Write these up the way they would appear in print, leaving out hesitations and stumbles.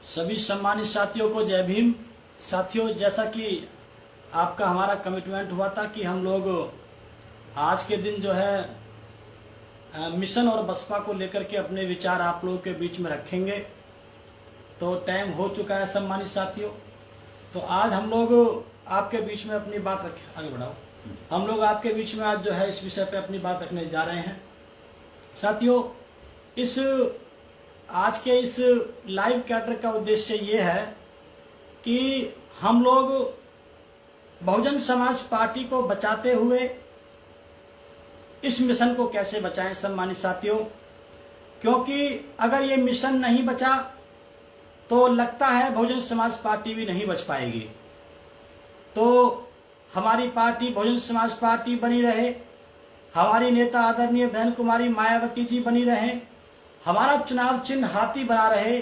सभी सम्मानित साथियों को जय भीम। साथियों, जैसा कि आपका हमारा कमिटमेंट हुआ था कि हम लोग आज के दिन जो है मिशन और बसपा को लेकर के अपने विचार आप लोगों के बीच में रखेंगे, तो टाइम हो चुका है सम्मानित साथियों। तो आज हम लोग आपके बीच में अपनी बात रखें, आगे बढ़ाओ। हम लोग आपके बीच में आज जो है इस विषय पे अपनी बात रखने जा रहे हैं। साथियों, इस आज के इस लाइव कैटर का उद्देश्य ये है कि हम लोग बहुजन समाज पार्टी को बचाते हुए इस मिशन को कैसे बचाएं सम्मानित साथियों, क्योंकि अगर ये मिशन नहीं बचा तो लगता है बहुजन समाज पार्टी भी नहीं बच पाएगी। तो हमारी पार्टी बहुजन समाज पार्टी बनी रहे, हमारी नेता आदरणीय बहन कुमारी मायावती जी बनी रहे, हमारा चुनाव चिन्ह हाथी बना रहे,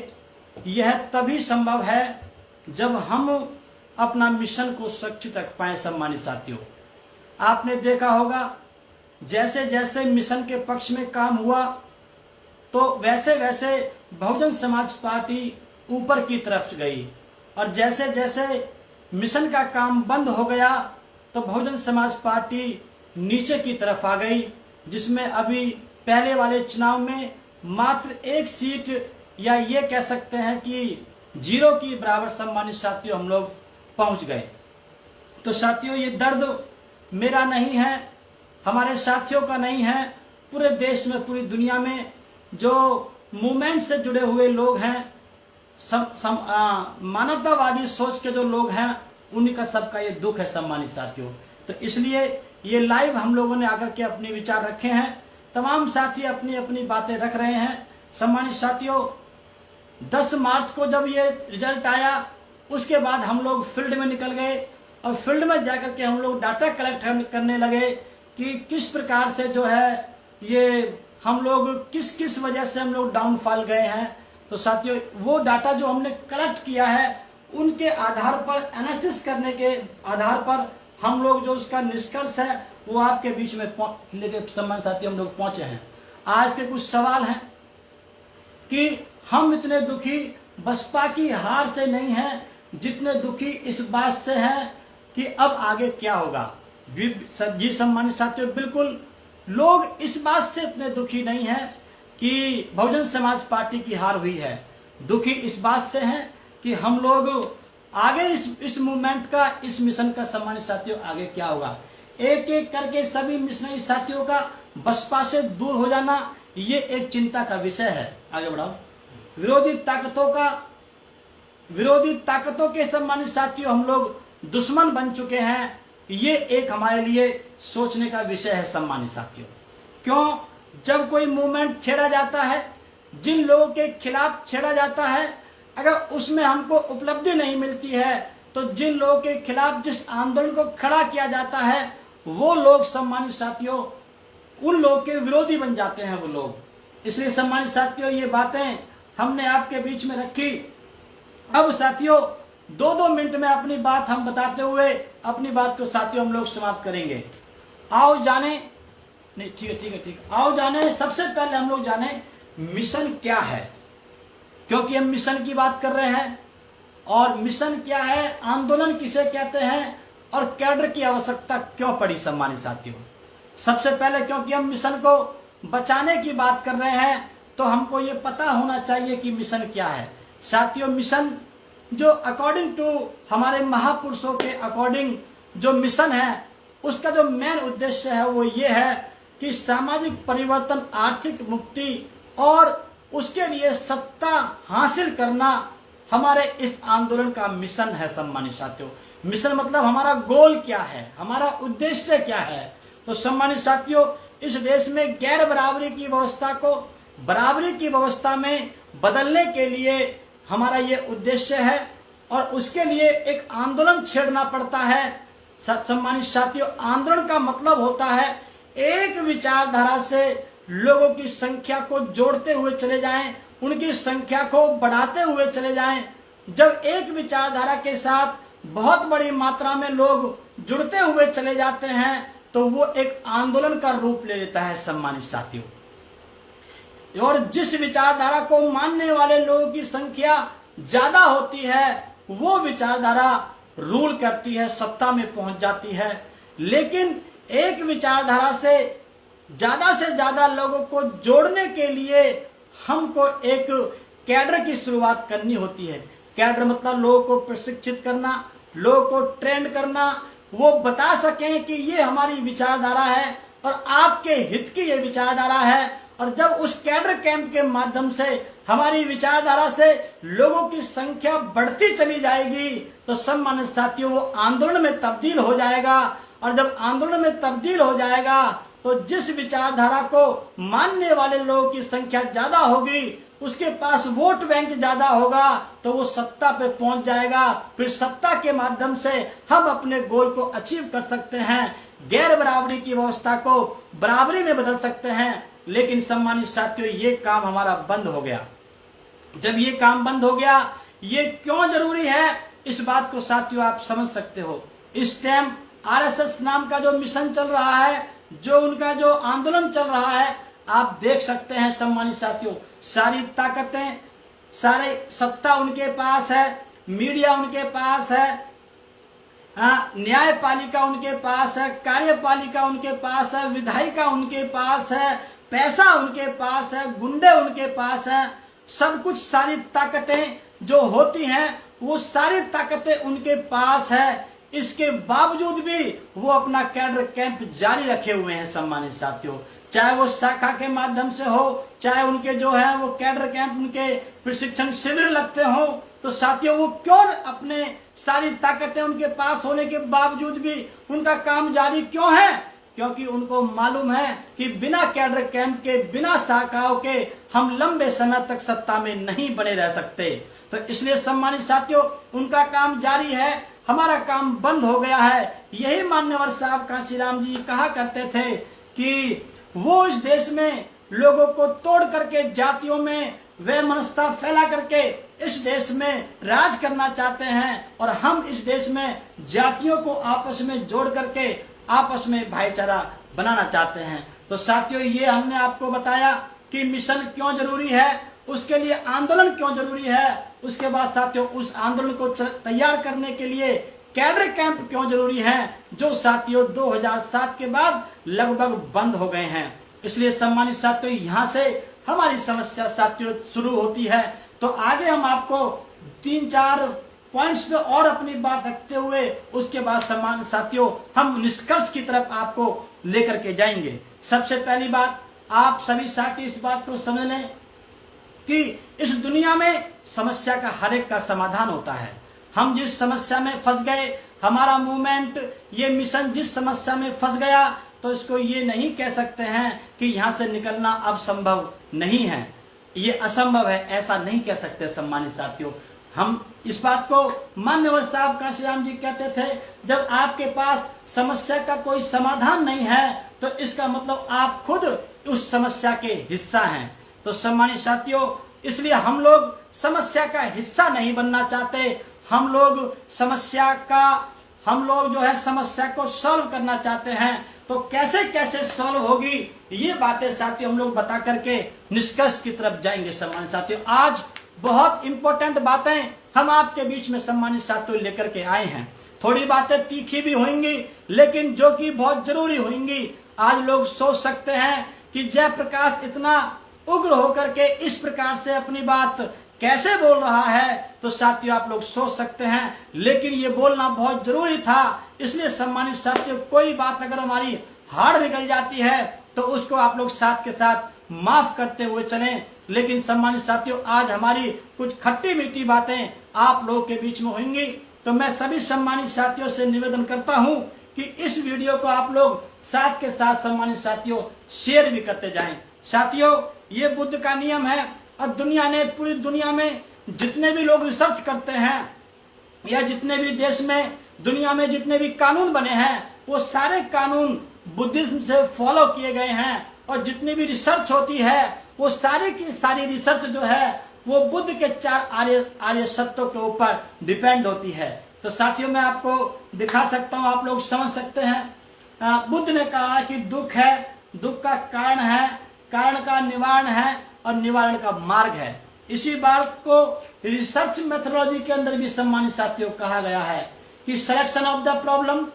यह तभी संभव है जब हम अपना मिशन को सुरक्षित रख पाए। सम्मानित साथियों, आपने देखा होगा जैसे जैसे मिशन के पक्ष में काम हुआ तो वैसे वैसे बहुजन समाज पार्टी ऊपर की तरफ गई, और जैसे जैसे मिशन का काम बंद हो गया तो बहुजन समाज पार्टी नीचे की तरफ आ गई, जिसमें अभी पहले वाले चुनाव में मात्र एक सीट या ये कह सकते हैं कि 0 की बराबर सम्मानित साथियों हम लोग पहुंच गए। तो साथियों, ये दर्द मेरा नहीं है, हमारे साथियों का नहीं है, पूरे देश में पूरी दुनिया में जो मूवमेंट से जुड़े हुए लोग हैं, मानवतावादी सोच के जो लोग हैं, उन्हीं का सबका ये दुख है सम्मानित साथियों। तो इसलिए ये लाइव हम लोगों ने आकर के अपने विचार रखे हैं। तमाम साथी अपनी अपनी बातें रख रहे हैं। सम्मानित साथियों, 10 मार्च को जब ये रिजल्ट आया उसके बाद हम लोग फील्ड में निकल गए, और फील्ड में जाकर के हम लोग डाटा कलेक्ट करने लगे कि किस प्रकार से जो है ये हम लोग किस वजह से हम लोग डाउनफॉल गए हैं। तो साथियों, वो डाटा जो हमने कलेक्ट किया है उनके आधार पर एनालिसिस करने के आधार पर हम लोग जो उसका निष्कर्ष है वो आपके बीच में लेके सम्मानित साथियों हम लोग पहुंचे हैं। आज के कुछ सवाल हैं कि हम इतने दुखी बसपा की हार से नहीं हैं जितने दुखी इस बात से हैं कि अब आगे क्या होगा। जी सम्मानित साथियों, बिल्कुल लोग इस बात से इतने दुखी नहीं हैं कि बहुजन समाज पार्टी की हार हुई है। दुखी इस बात से हैं कि हम लोग आगे इस मूवमेंट का, इस मिशन का सम्मानित साथियों आगे क्या होगा। एक एक करके सभी मिशनरी साथियों का बसपा से दूर हो जाना, ये एक चिंता का विषय है। आगे बढ़ाओ। विरोधी ताकतों के सम्मानित साथियों हम लोग दुश्मन बन चुके हैं, ये एक हमारे लिए सोचने का विषय है सम्मानित साथियों। क्यों? जब कोई मूवमेंट छेड़ा जाता है, जिन लोगों के खिलाफ छेड़ा जाता है, अगर उसमें हमको उपलब्धि नहीं मिलती है तो जिन लोगों के खिलाफ जिस आंदोलन को खड़ा किया जाता है वो लोग सम्मानित साथियों उन लोगों के विरोधी बन जाते हैं वो लोग। इसलिए सम्मानित साथियों, ये बातें हमने आपके बीच में रखी। अब साथियों 2-2 मिनट में अपनी बात हम बताते हुए अपनी बात को साथियों हम लोग समाप्त करेंगे। आओ जाने, नहीं ठीक है, आओ जाने, सबसे पहले हम लोग जाने मिशन क्या है, क्योंकि हम मिशन की बात कर रहे हैं। और मिशन क्या है, आंदोलन किसे कहते हैं, और कैडर की आवश्यकता क्यों पड़ी सम्मानित साथियों। सबसे पहले क्योंकि हम मिशन को बचाने की बात कर रहे हैं तो हमको ये पता होना चाहिए कि मिशन क्या है। साथियों, मिशन जो अकॉर्डिंग टू हमारे महापुरुषों के अकॉर्डिंग जो मिशन है, उसका जो मेन उद्देश्य है वो ये है कि सामाजिक परिवर्तन, आर्थिक मुक्ति और उसके लिए सत्ता हासिल करना हमारे इस आंदोलन का मिशन है सम्मानित साथियों। मिशन मतलब हमारा गोल क्या है, हमारा उद्देश्य क्या है। तो सम्मानित साथियों, इस देश में गैर बराबरी की व्यवस्था को बराबरी की व्यवस्था में बदलने के लिए हमारा ये उद्देश्य है, और उसके लिए एक आंदोलन छेड़ना पड़ता है। सम्मानित साथियों, आंदोलन का मतलब होता है एक विचारधारा से लोगों की संख्या को जोड़ते हुए चले जाएं, उनकी संख्या को बढ़ाते हुए चले जाएं। जब एक विचारधारा के साथ बहुत बड़ी मात्रा में लोग जुड़ते हुए चले जाते हैं तो वो एक आंदोलन का रूप ले लेता है सम्मानित साथियों। और जिस विचारधारा को मानने वाले लोगों की संख्या ज्यादा होती है वो विचारधारा रूल करती है, सत्ता में पहुंच जाती है। लेकिन एक विचारधारा से ज्यादा लोगों को जोड़ने के लिए हमको एक कैडर की शुरुआत करनी होती है। कैडर मतलब लोगों को प्रशिक्षित करना, लोगों को ट्रेंड करना, वो बता सकें कि ये हमारी विचारधारा है और आपके हित की ये विचारधारा है। और जब उस कैडर कैंप के माध्यम से हमारी विचारधारा से लोगों की संख्या बढ़ती चली जाएगी तो सम्मानित साथियों वो आंदोलन में तब्दील हो जाएगा। और जब आंदोलन में तब्दील हो जाएगा तो जिस विचारधारा को मानने वाले लोगों की संख्या ज्यादा होगी, उसके पास वोट बैंक ज्यादा होगा, तो वो सत्ता पे पहुंच जाएगा। फिर सत्ता के माध्यम से हम अपने गोल को अचीव कर सकते हैं, गैर बराबरी की व्यवस्था को बराबरी में बदल सकते हैं। लेकिन सम्मानित साथियों ये काम हमारा बंद हो गया। जब ये काम बंद हो गया, ये क्यों जरूरी है इस बात को साथियों आप समझ सकते हो। इस टाइम आरएसएस नाम का जो मिशन चल रहा है, जो उनका जो आंदोलन चल रहा है, आप देख सकते हैं सम्मानित साथियों, सारी ताकतें, सारे सत्ता उनके पास है, मीडिया उनके पास है, न्यायपालिका उनके पास है, कार्यपालिका उनके पास है, विधायिका उनके पास है, पैसा उनके पास है, गुंडे उनके पास है, सब कुछ सारी ताकतें जो होती हैं वो सारी ताकतें उनके पास है। इसके बावजूद भी वो अपना कैडर कैंप जारी रखे हुए हैं सम्मानित साथियों, चाहे वो शाखा के माध्यम से हो, चाहे उनके जो है वो कैडर कैंप, उनके प्रशिक्षण शिविर लगते हो। तो साथियों वो क्यों अपने सारी ताकतें उनके पास होने के बावजूद भी उनका काम जारी क्यों है? क्योंकि उनको मालूम है कि बिना कैडर कैंप के, बिना शाखाओं के हम लंबे समय तक सत्ता में नहीं बने रह सकते। तो इसलिए सम्मानित साथियों उनका काम जारी है, हमारा काम बंद हो गया है। यही मान्यवर साहब कांशीराम जी कहा करते थे कि वो इस देश में लोगों को तोड़ करके, जातियों में वैमनस्यता फैला करके इस देश में राज करना चाहते हैं और हम इस देश में जातियों को आपस में जोड़ करके आपस में भाईचारा बनाना चाहते हैं। तो साथियों ये हमने आपको बताया कि मिशन क्यों जरूरी है, उसके लिए आंदोलन क्यों जरूरी है, उसके बाद साथियों उस आंदोलन को तैयार करने के लिए कैडर कैंप क्यों जरूरी है, जो साथियों 2007 के बाद लगभग बंद हो गए हैं। इसलिए सम्मानित साथियों यहाँ से हमारी समस्या साथियों शुरू होती है। तो आगे हम आपको 3-4 पॉइंट्स पे और अपनी बात रखते हुए उसके बाद सम्मानित साथियों हम निष्कर्ष की तरफ आपको लेकर के जाएंगे। सबसे पहली बात, आप सभी साथी इस बात को समझ लें कि इस दुनिया में समस्या का हर एक का समाधान होता है। हम जिस समस्या में फंस गए, हमारा मूवमेंट, ये मिशन जिस समस्या में फंस गया, तो इसको ये नहीं कह सकते हैं कि यहाँ से निकलना अब संभव नहीं है, ये असंभव है, ऐसा नहीं कह सकते सम्मानित साथियों। हम इस बात को मान्यवर साहब कांशीराम जी कहते थे, जब आपके पास समस्या का कोई समाधान नहीं है तो इसका मतलब आप खुद उस समस्या के हिस्सा हैं। तो सम्मानित साथियों इसलिए हम लोग समस्या का हिस्सा नहीं बनना चाहते, हम लोग जो है समस्या को सॉल्व करना चाहते हैं। तो कैसे कैसे सॉल्व होगी ये बातें साथियों हम लोग बता करके निष्कर्ष की तरफ जाएंगे। सम्मानित साथियों आज बहुत इंपॉर्टेंट बातें हम आपके बीच में सम्मानित साथियों लेकर के आए हैं। थोड़ी बातें तीखी भी होंगी लेकिन जो कि बहुत जरूरी होंगी। आज लोग सोच सकते हैं कि जयप्रकाश इतना उग्र होकर के इस प्रकार से अपनी बात कैसे बोल रहा है, तो साथियों आप लोग सोच सकते हैं, लेकिन ये बोलना बहुत जरूरी था। इसलिए सम्मानित साथियों कोई बात अगर हमारी हार्ड निकल जाती है तो उसको आप लोग साथ के साथ माफ करते हुए चलें। लेकिन सम्मानित साथियों आज हमारी कुछ खट्टी मीठी बातें आप लोगों के बीच में होंगी, तो मैं सभी सम्मानित साथियों से निवेदन करता हूं कि इस वीडियो को आप लोग साथ के साथ सम्मानित साथियों शेयर भी करते जाएं। साथियों ये बुद्ध का नियम है और दुनिया ने, पूरी दुनिया में जितने भी लोग रिसर्च करते हैं या जितने भी देश में, दुनिया में जितने भी कानून बने हैं वो सारे कानून बुद्धिज्म से फॉलो किए गए हैं। और जितनी भी रिसर्च होती है वो सारी की सारी रिसर्च जो है वो बुद्ध के 4 आर्य सत्यों के ऊपर डिपेंड होती है। तो साथियों मैं आपको दिखा सकता हूँ, आप लोग समझ सकते हैं। बुद्ध ने कहा कि दुख है, दुख का कारण है, कारण का निवारण है और निवारण का मार्ग है। इसी बात को रिसर्च मेथोडोलॉजी के अंदर भी सम्मानित साथियों कहा गया है कि सिलेक्शन ऑफ द प्रॉब्लम,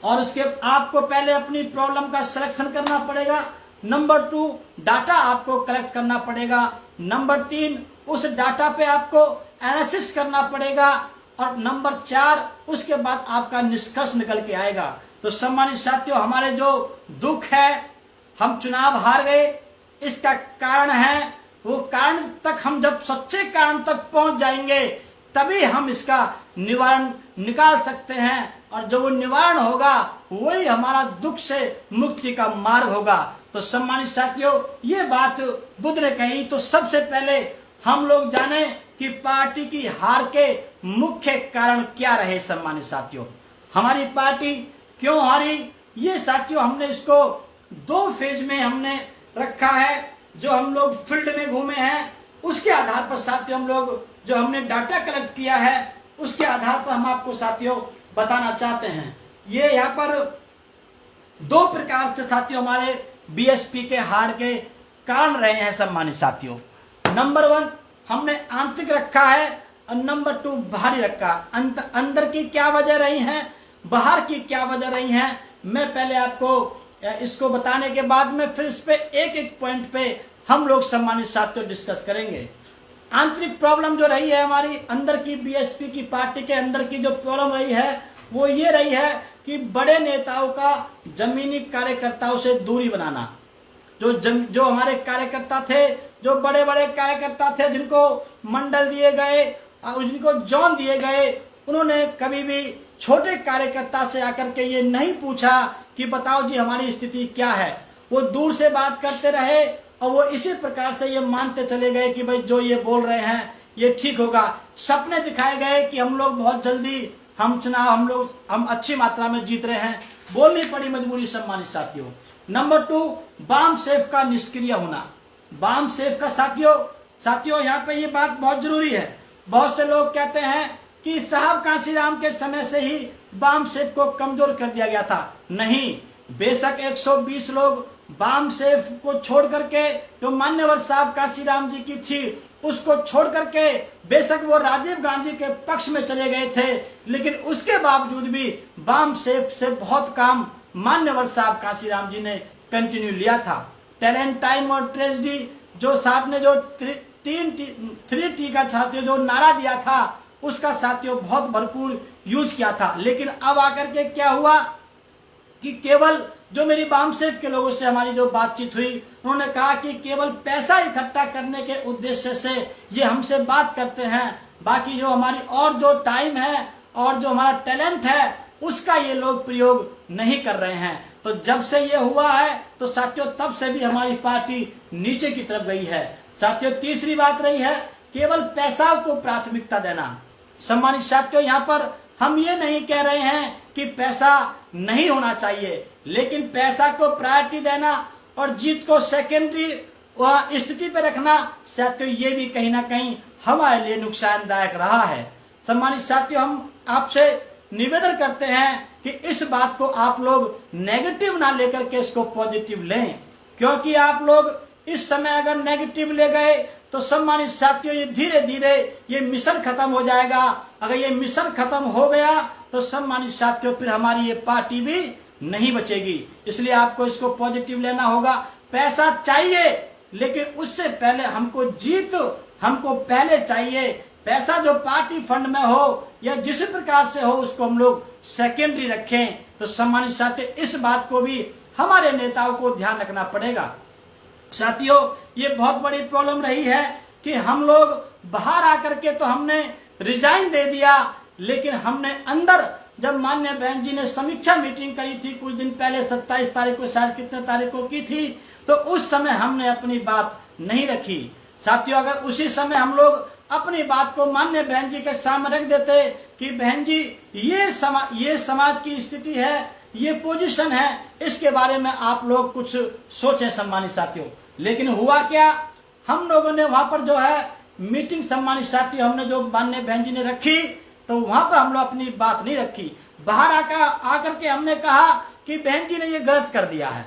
और उसके आपको पहले अपनी प्रॉब्लम का सिलेक्शन करना पड़ेगा। नंबर 2, डाटा आपको कलेक्ट करना पड़ेगा। नंबर 3, उस डाटा पे आपको एनालिसिस करना पड़ेगा। और नंबर 4, उसके बाद आपका निष्कर्ष निकल के आएगा। तो सम्मानित साथियों, हमारे जो दुख है, हम चुनाव हार गए, इसका कारण है, वो कारण तक हम जब सच्चे कारण तक पहुंच जाएंगे तभी हम इसका निवारण निकाल सकते हैं, और जो वो निवारण होगा वही हमारा दुख से मुक्ति का मार्ग होगा। तो सम्मानित साथियों, ये बात बुद्ध ने कही, तो सबसे पहले हम लोग जाने कि पार्टी की हार के मुख्य कारण क्या रहे। सम्मानित साथियों, हमारी पार्टी क्यों हारी, ये साथियों हमने इसको 2 फेज में हमने रखा है। जो हम लोग फील्ड में घूमे हैं उसके आधार पर साथियों, हम लोग जो हमने डाटा कलेक्ट किया है उसके आधार पर हम आपको साथियों बताना चाहते हैं। ये यहाँ पर 2 प्रकार से साथियों हमारे बीएसपी के हार के कारण रहे हैं। सम्मानित साथियों, नंबर 1 हमने आंतरिक रखा है, और नंबर 2 बाहरी रखा। अंदर की क्या वजह रही है, बाहर की क्या वजह रही है, मैं पहले आपको इसको बताने के बाद में फिर इस पे एक एक पॉइंट पे हम लोग सम्मानित साथियों डिस्कस करेंगे। आंतरिक प्रॉब्लम जो रही है हमारी अंदर की बीएसपी की पार्टी के अंदर की जो प्रॉब्लम रही है वो ये रही है कि बड़े नेताओं का जमीनी कार्यकर्ताओं से दूरी बनाना। जो हमारे कार्यकर्ता थे, जो बड़े बड़े कार्यकर्ता थे, जिनको मंडल दिए गए और जिनको जोन दिए गए, उन्होंने कभी भी छोटे कार्यकर्ता से आकर के ये नहीं पूछा कि बताओ जी हमारी स्थिति क्या है। वो दूर से बात करते रहे और वो इसी प्रकार से ये मानते चले गए कि भाई जो ये बोल रहे हैं ये ठीक होगा। सपने दिखाए गए कि हम लोग बहुत जल्दी हम चुनाव हम अच्छी मात्रा में जीत रहे हैं, बोलनी पड़ी मजबूरी। सम्मानित साथियों, नंबर 2 बाम सेफ का निष्क्रिय होना। बाम सेफ का साथियों यहाँ पे ये बात बहुत जरूरी है। बहुत से लोग कहते हैं कि साहब कांसीराम के समय से ही बाम सेफ को कमजोर कर दिया गया था। नहीं, बेशक 120 लोग बाम सेफ को छोड़ करके जो मान्यवर साहब कांसीराम जी की थी उसको छोड़ करके बेशक वो राजीव गांधी के पक्ष में चले गए थे, लेकिन उसके बावजूद भी बाम सेफ से बहुत काम मान्यवर साहब कांसीराम जी ने कंटिन्यू लिया था। टैलेंट, टाइम और ट्रेजेडी जो साहब ने जो 3T का साथियों जो नारा दिया था उसका साथियों बहुत भरपूर यूज किया था। लेकिन अब आकर के क्या हुआ कि केवल जो मेरी बाम सेफ के लोगों से हमारी जो बातचीत हुई, उन्होंने कहा कि केवल पैसा इकट्ठा करने के उद्देश्य से ये हमसे बात करते हैं, बाकी जो हमारी और जो टाइम है और जो हमारा टैलेंट है उसका ये लोग प्रयोग नहीं कर रहे हैं। तो जब से ये हुआ है तो साथियों तब से भी हमारी पार्टी नीचे की तरफ गई है। साथियों, तीसरी बात रही है केवल पैसा को प्राथमिकता देना। सम्मानित साथियों, यहाँ पर हम ये नहीं कह रहे हैं कि पैसा नहीं होना चाहिए, लेकिन पैसा को प्रायोरिटी देना और जीत को सेकेंडरी स्थिति पे रखना साथियों ये भी कहीं ना कहीं हमारे लिए नुकसानदायक रहा है। सम्मानित साथियों, हम आपसे निवेदन करते हैं कि इस बात को आप लोग नेगेटिव ना लेकर के इसको पॉजिटिव लें, क्योंकि आप लोग इस समय अगर नेगेटिव ले गए तो सम्मानित साथियों ये धीरे धीरे ये मिशन खत्म हो जाएगा। अगर ये मिशन खत्म हो गया तो सम्मानित साथियों फिर हमारी ये पार्टी भी नहीं बचेगी। इसलिए आपको इसको पॉजिटिव लेना होगा। पैसा चाहिए लेकिन उससे पहले हमको जीत हमको पहले चाहिए। पैसा जो पार्टी फंड में हो या जिस प्रकार से हो उसको हम लोग सेकेंडरी रखें। तो सम्मानित साथियों इस बात को भी हमारे नेताओं को ध्यान रखना पड़ेगा। साथियों, ये बहुत बड़ी प्रॉब्लम रही है कि हम लोग बाहर आकर के तो हमने रिजाइन दे दिया, लेकिन हमने अंदर जब माननीय बहन जी ने समीक्षा मीटिंग करी थी कुछ दिन पहले 27 तारीख को शायद कितने तारीख को की थी, तो उस समय हमने अपनी बात नहीं रखी। साथियों, अगर उसी समय हम लोग अपनी बात को माननीय बहन जी के सामने रख देते कि बहन जी ये समाज की स्थिति है, ये पोजीशन है, इसके बारे में आप लोग कुछ सोचें। सम्मानित साथियों, लेकिन हुआ क्या, हम लोगों ने वहां पर जो है मीटिंग सम्मानित साथियों हमने जो माननीय बहन जी ने रखी तो वहां पर हम लोग अपनी बात नहीं रखी। बाहर आकर के हमने कहा कि बहन जी ने ये गलत कर दिया है,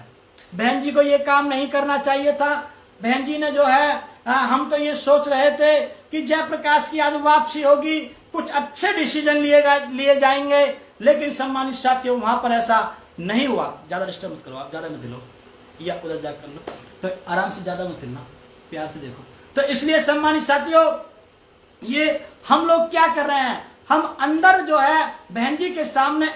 बहन जी को ये काम नहीं करना चाहिए था, बहन जी ने जो है हम तो ये सोच रहे थे कि जयप्रकाश की आज वापसी होगी, कुछ अच्छे डिसीजन लिए जाएंगे, लेकिन सम्मानित साथियों वहां पर ऐसा नहीं हुआ। ज्यादा डिस्टर्ब मत करो, आप ज्यादा मत हिलो या उधर जा कर लो, तो आराम से, ज्यादा मत हिलना, प्यार से देखो। तो इसलिए सम्मानित साथियों ये हम लोग क्या कर रहे हैं, हम अंदर जो है बहन जी के सामने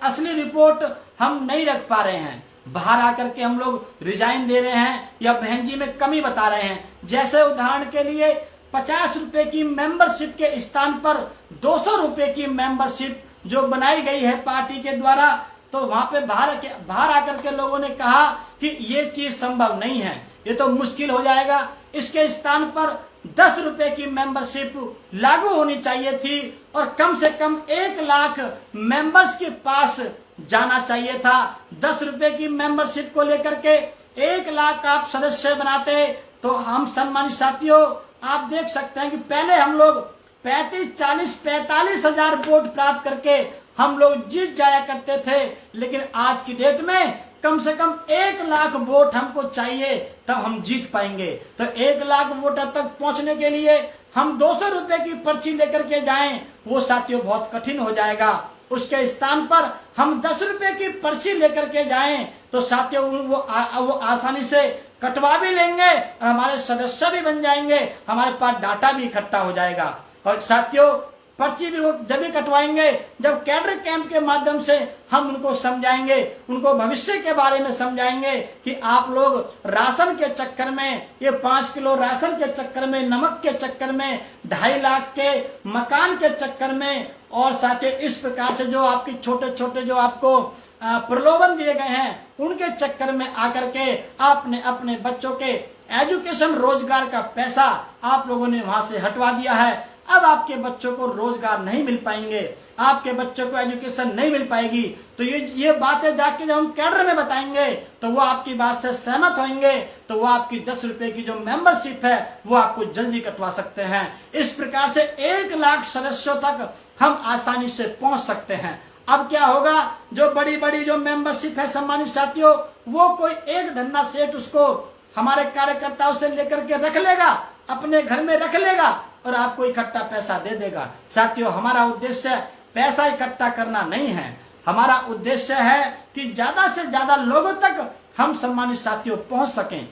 असली रिपोर्ट हम नहीं रख पा रहे हैं, बाहर आकर के हम लोग रिजाइन दे रहे हैं या बहन जी में कमी बता रहे हैं। जैसे उदाहरण के लिए 50 रुपए की मेंबरशिप के स्थान पर 200 रुपए की मेंबरशिप जो बनाई गई है पार्टी के द्वारा, तो वहां पे बाहर आकर के लोगों ने कहा कि ये चीज संभव नहीं है, ये तो मुश्किल हो जाएगा, इसके स्थान पर 10 रुपए की मेंबरशिप लागू होनी चाहिए थी और कम से कम 1 लाख मेंबर्स के पास जाना चाहिए था। 10 रुपए की मेंबरशिप को लेकर के 1 लाख आप सदस्य बनाते तो हम सम्मानित साथियों आप देख सकते हैं कि पहले हम लोग 35, 40, 45 हजार वोट प्राप्त करके हम लोग जीत जाया करते थे, लेकिन आज की डेट में कम से कम 1 लाख वोट हमको चाहिए तब हम जीत पाएंगे। तो 1 लाख वोटर तक पहुंचने के लिए हम 200 रुपए की पर्ची लेकर के जाएं, वो साथियों बहुत कठिन हो जाएगा। उसके स्थान पर हम 10 रुपए की पर्ची लेकर के जाएं तो साथियों वो आसानी से कटवा भी लेंगे और हमारे सदस्य भी बन जाएंगे, हमारे पास डाटा भी इकट्ठा हो जाएगा। और साथियों पर्ची भी वो जब भी कटवाएंगे जब कैडर कैंप के माध्यम से हम उनको समझाएंगे, उनको भविष्य के बारे में समझाएंगे कि आप लोग राशन के चक्कर में, ये 5 किलो राशन के चक्कर में, नमक के चक्कर में, 2.5 लाख के मकान के चक्कर में, और साथ ही इस प्रकार से जो आपके छोटे छोटे जो आपको प्रलोभन दिए गए हैं उनके चक्कर में आकर के आपने अपने बच्चों के एजुकेशन रोजगार का पैसा आप लोगों ने वहां से हटवा दिया है। अब आपके बच्चों को रोजगार नहीं मिल पाएंगे, आपके बच्चों को एजुकेशन नहीं मिल पाएगी। तो ये बातें जाके जब हम कैडर में बताएंगे तो वो आपकी बात से सहमत होंगे, तो वो आपकी 10 रुपए की जो मेंबरशिप है वो आपको जल्दी कटवा सकते हैं। इस प्रकार से 1 लाख सदस्यों तक हम आसानी से पहुंच सकते हैं। अब क्या होगा, जो बड़ी बड़ी जो मेंबरशिप है सम्मानित साथियों, वो कोई एक धन्ना सेठ उसको हमारे कार्यकर्ताओं से लेकर के रख लेगा, अपने घर में रख लेगा और आपको इकट्ठा पैसा दे देगा। साथियों हमारा उद्देश्य पैसा इकट्ठा करना नहीं है, हमारा उद्देश्य है कि ज्यादा से ज्यादा लोगों तक हम सम्मानित साथियों पहुंच सकें।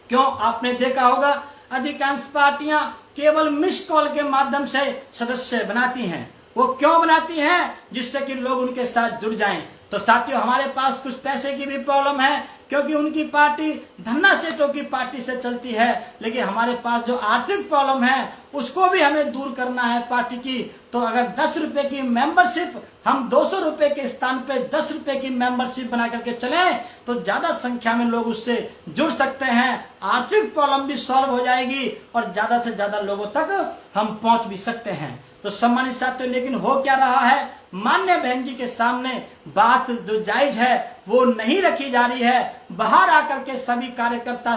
क्यों, आपने देखा होगा अधिकांश पार्टियां केवल मिस कॉल के माध्यम से सदस्य बनाती हैं। वो क्यों बनाती हैं? जिससे कि लोग उनके साथ जुड़ जाएं। तो साथियों हमारे पास कुछ पैसे की भी प्रॉब्लम है, क्योंकि उनकी पार्टी धन्ना सेठों की पार्टी से चलती है, लेकिन हमारे पास जो आर्थिक प्रॉब्लम है उसको भी हमें दूर करना है पार्टी की। तो अगर 10 रुपए की मेंबरशिप हम 200 रुपए के स्थान पे 10 रुपए की मेंबरशिप बना करके चलें तो ज्यादा संख्या में लोग उससे जुड़ सकते हैं, आर्थिक प्रॉब्लम भी सॉल्व हो जाएगी और ज्यादा से ज्यादा लोगों तक हम पहुंच भी सकते हैं। तो सम्मानित साथियों लेकिन हो क्या रहा है, मान्य बहन जी के सामने बात जो जायज है वो नहीं रखी जा रही है। बाहर आकर के सभी कार्यकर्ता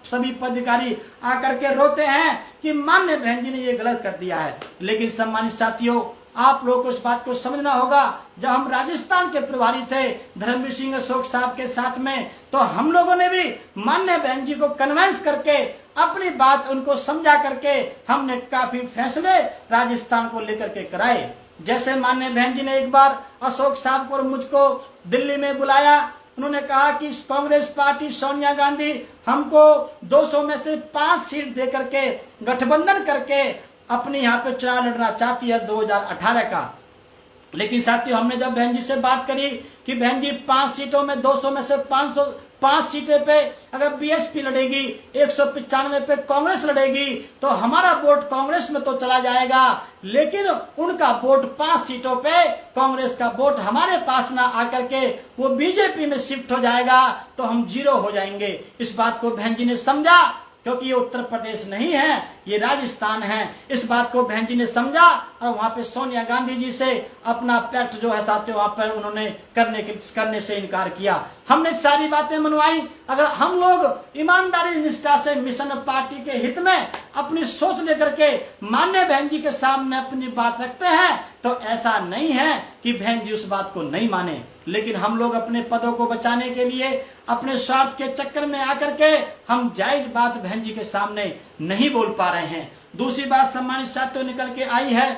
सभी पदाधिकारी आकर के रोते हैं कि मान्य बहन जी ने ये गलत कर दिया है। लेकिन सम्मानित साथियों आप लोगों को इस बात को समझना होगा, जब हम राजस्थान के प्रभारी थे धर्मवीर सिंह अशोक साहब के साथ में, तो हम लोगों ने भी मान्य बहन जी को कन्विंस करके अपनी बात उनको समझा करके हमने काफी फैसले राजस्थान को लेकर के कराए। जैसे माननीय बहन जी ने एक बार अशोक साहब को और मुझको दिल्ली में बुलाया, उन्होंने कहा कि कांग्रेस पार्टी सोनिया गांधी हमको 200 में से 5 सीट दे करके गठबंधन करके अपने यहाँ पे चुनाव लड़ना चाहती है 2018 का। लेकिन साथियों हमने जब बहन जी से बात करी कि बहन जी 5 सीटों में 200 में से 5 सीटें पे अगर बीएसपी लड़ेगी, 195 पे कांग्रेस लड़ेगी, तो हमारा वोट कांग्रेस में तो चला जाएगा, लेकिन उनका वोट 5 सीटों पे कांग्रेस का वोट हमारे पास ना आकर के वो बीजेपी में शिफ्ट हो जाएगा, तो हम 0 हो जाएंगे। इस बात को बहन जी ने समझा, क्योंकि ये उत्तर प्रदेश नहीं है, ये राजस्थान है। इस बात को बहन जी ने समझा और वहां पे सोनिया गांधी जी से अपना पैक्ट जो है साथियों वहां पर उन्होंने करने से इनकार किया। हमने सारी बातें मनवाई। अगर हम लोग ईमानदारी निष्ठा से मिशन पार्टी के हित में अपनी सोच लेकर के मान्य बहन जी के सामने अपनी बात रखते हैं तो ऐसा नहीं है कि बहन जी उस बात को नहीं माने, लेकिन हम लोग अपने पदों को बचाने के लिए अपने स्वार्थ के चक्कर में आकर के हम जायज बात बहन जी के सामने नहीं बोल पा रहे हैं। दूसरी बात सम्मानित साथियों निकल के आई है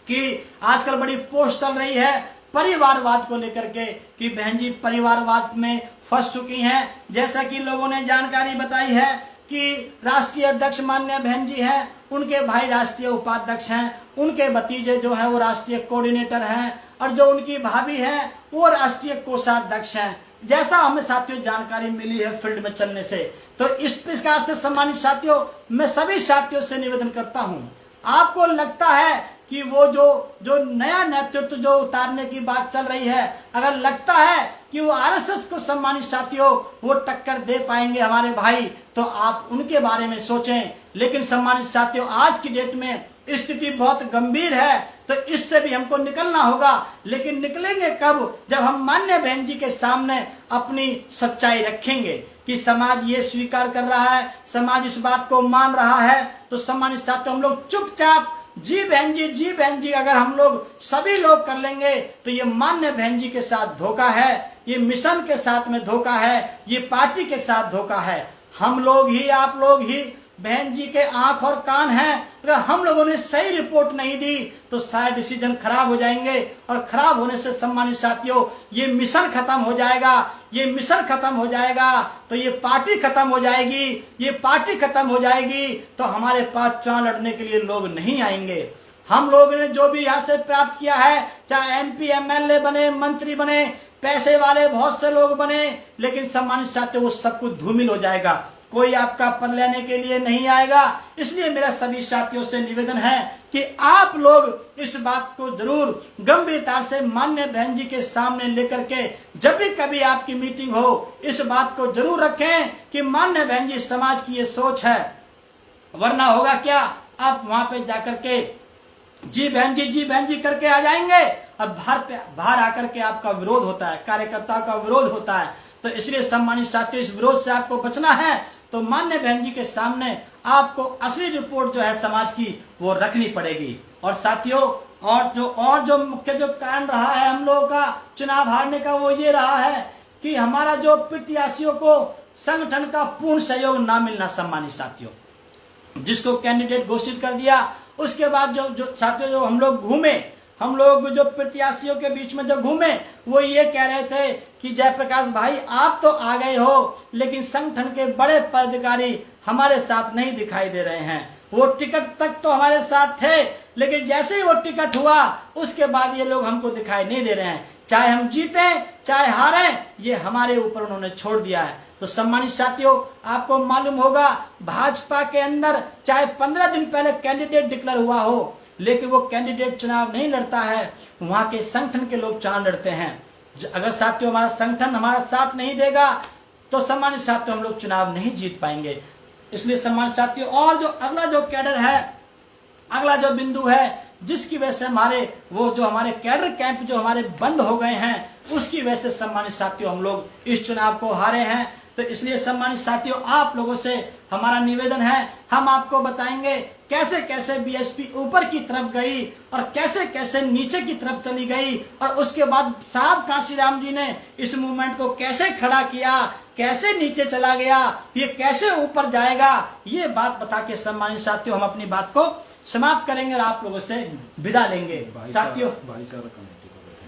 कि आजकल बड़ी पोस्ट चल रही है परिवारवाद को लेकर के कि बहन जी परिवारवाद में फंस चुकी हैं। जैसा कि लोगों ने जानकारी बताई है कि राष्ट्रीय अध्यक्ष माननीय बहन जी हैं, उनके भाई राष्ट्रीय उपाध्यक्ष हैं, उनके भतीजे जो हैं वो राष्ट्रीय कोऑर्डिनेटर हैं और जो उनकी भाभी हैं वो राष्ट्रीय कोषाध्यक्ष हैं। जैसा हमें साथियों जानकारी मिली है फील्ड में चलने से, तो इस प्रकार से सम्मानित साथियों मैं सभी साथियों से निवेदन करता हूं, आपको लगता है कि वो जो नया नेतृत्व जो उतारने की बात चल रही है, अगर लगता है कि वो आरएसएस को सम्मानित साथियों वो टक्कर दे पाएंगे हमारे भाई, तो आप उनके बारे में सोचें। लेकिन सम्मानित साथियों आज की डेट में स्थिति बहुत गंभीर है, तो इससे भी हमको निकलना होगा। लेकिन निकलेंगे कब? जब हम मान्य बहन जी के सामने अपनी सच्चाई रखेंगे कि समाज ये स्वीकार कर रहा है, समाज इस बात को मान रहा है, तो सम्मानित साथियों हम लोग चुपचाप जी बहन जी अगर हम लोग सभी लोग कर लेंगे तो ये मान्य बहन जी के साथ धोखा है, ये मिशन के साथ में धोखा है, ये पार्टी के साथ धोखा है। हम लोग ही आप लोग ही बहन जी के आंख और कान हैं। अगर हम लोगों ने सही रिपोर्ट नहीं दी तो सारे डिसीजन खराब हो जाएंगे और खराब होने से सम्मानित साथियों ये मिशन खत्म हो जाएगा। ये मिशन खत्म हो जाएगा तो ये पार्टी खत्म हो जाएगी। ये पार्टी खत्म हो जाएगी तो हमारे पास चुनाव लड़ने के लिए लोग नहीं आएंगे। हम लोगों ने जो भी यहाँ से प्राप्त किया है, चाहे एमपी एमएलए बने, मंत्री बने, पैसे वाले बहुत से लोग बने, लेकिन सम्मानित साथियों वो सब कुछ धूमिल हो जाएगा। कोई आपका पद लेने के लिए नहीं आएगा। इसलिए मेरा सभी साथियों से निवेदन है कि आप लोग इस बात को जरूर गंभीरता से मान्य बहन जी के सामने लेकर के जब भी कभी आपकी मीटिंग हो इस बात को जरूर रखें कि मान्य बहन जी समाज की ये सोच है। वरना होगा क्या, आप वहां पे जाकर के जी बहन जी करके आ जाएंगे और बाहर आकर के आपका विरोध होता है, कार्यकर्ताओं का विरोध होता है। तो इसलिए सम्मानित साथियों इस विरोध से आपको बचना है तो मान्य बहन जी के सामने आपको असली रिपोर्ट जो है समाज की वो रखनी पड़ेगी। और साथियों और जो मुख्य जो कारण रहा है हम लोगों का चुनाव हारने का वो ये रहा है कि हमारा जो प्रत्याशियों को संगठन का पूर्ण सहयोग ना मिलना। सम्मानित साथियों जिसको कैंडिडेट घोषित कर दिया उसके बाद जो साथियों जो हम लोग जो प्रत्याशियों के बीच में जो घूमे वो ये कह रहे थे कि जयप्रकाश भाई आप तो आ गए हो लेकिन संगठन के बड़े पदाधिकारी हमारे साथ नहीं दिखाई दे रहे हैं। वो टिकट तक तो हमारे साथ थे लेकिन जैसे ही वो टिकट हुआ उसके बाद ये लोग हमको दिखाई नहीं दे रहे हैं। चाहे हम जीते चाहे हारे ये हमारे ऊपर उन्होंने छोड़ दिया है। तो सम्मानित साथियों आपको मालूम होगा भाजपा के अंदर चाहे 15 दिन पहले कैंडिडेट डिक्लेयर हुआ हो लेकिन वो कैंडिडेट चुनाव नहीं लड़ता है, वहां के संगठन के लोग चुनाव लड़ते हैं। अगर साथियों हमारा संगठन हमारा साथ नहीं देगा तो सम्मानित साथियों हम लोग चुनाव नहीं जीत पाएंगे। इसलिए सम्मानित साथियों और जो अगला जो कैडर है, अगला जो बिंदु है जिसकी वजह से हमारे कैडर कैंप जो हमारे बंद हो गए हैं उसकी वजह से सम्मानित साथियों हम लोग इस चुनाव को हारे हैं। तो इसलिए सम्मानित साथियों आप लोगों से हमारा निवेदन है, हम आपको बताएंगे कैसे कैसे बीएसपी ऊपर की तरफ गई और कैसे कैसे नीचे की तरफ चली गई और उसके बाद साहब कांशीराम जी ने इस मूवमेंट को कैसे खड़ा किया, कैसे नीचे चला गया, ये कैसे ऊपर जाएगा, ये बात बता के सम्मानित साथियों हम अपनी बात को समाप्त करेंगे और आप लोगों से विदा लेंगे। साथियों